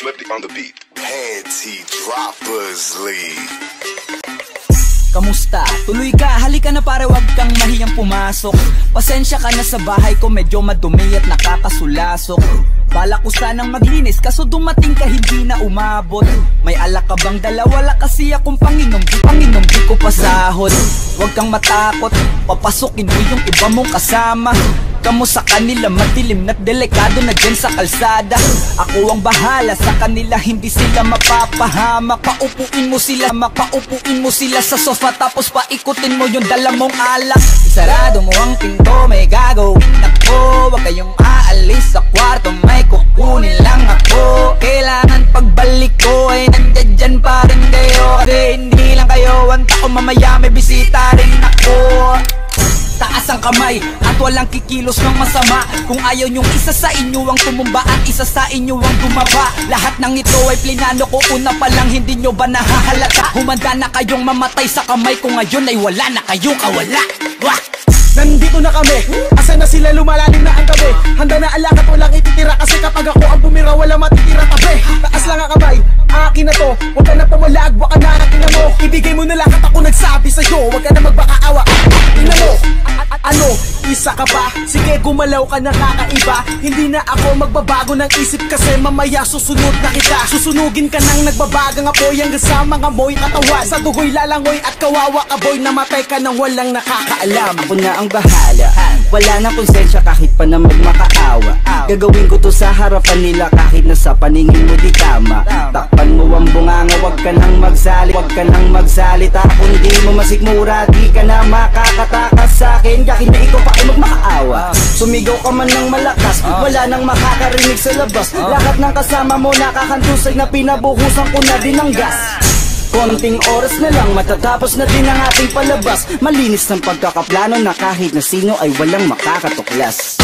Flipped on the beat. Panty Droppers League. Kamusta? Tuloy ka, halika na pare, wag kang mahiyang pumasok. Pasensya ka na sa bahay ko, medyo madumi at nakakasulasok. Bala ko sanang maglinis, kaso dumating ka hindi na umabot. May alak ka bang dala? Wala kasi akong panginom, di ko pasahod. Wag kang matakot, papasukin mo yung iba mong kasama. Kamo sa kanila, matilim na't delikado na dyan sa kalsada. Ako ang bahala sa kanila, hindi sila mapapahamak. Paupuin mo sila sa sofa, tapos paikutin mo yung dala mong alak. Isarado mo ang pinto, may gago. Nako, wag kayong aalis sa kwarto, may kukunin lang ako. Kailangan pagbalik ko ay nandyan dyan pa rin kayo. Kasi hindi lang kayo ang tao, mamaya may bisita rin ako. Taas ang kamay at walang kikilos ng masama. Kung ayaw nyong isa sa inyo ang tumumba at isa sa inyo ang tumaba. Lahat ng ito ay plinano ko, una pa lang, hindi nyo ba nahahalata? Humanda na kayong mamatay sa kamay ko, ngayon ay wala na kayong kawala. Wah! Nandito na kami, asa na sila, lumalalim na ang gabi. Handa na alakat, walang ititira, kasi kapag ako ang bumira, wala matitira tabi. Taas lang ang kamay, akin na to. Huwag ka na pumalag, baka na akin na mo. Ibigay mo na lahat, ako nagsabi sa'yo. Huwag ka na magbakaawa, ina mo. Ano, isa ka ba? Sige, gumalaw ka na kakaiba. Hindi na ako magbabago ng isip, kasi mamaya susunod na kita. Susunugin ka nang nagbabagang apoy hanggang sa mga moy katawan. Sa dugoy lalangoy at kawawa ka boy, namatay ka nang walang nakakaalam. Ako na ang bahala, wala nang konsensya kahit pa na magmakaawa. Gagawin ko to sa harapan nila kahit na sa paningin mo di tama. Takpan mo ang bunganga, wag ka nang magsalita. Kung di mo masikmura, di ka na makakatakas sa akin, kahit na ikaw pa ay magmakaawa. Sumigaw ka man ng malakas, wala nang makakarinig sa labas. Lahat ng kasama mo nakakantusay na pinabuhusan ko na din ng gas. Konting oras na lang, matatapos na din ang ating palabas. Malinis ng pagkakaplano na kahit na sino ay walang makakatuklas.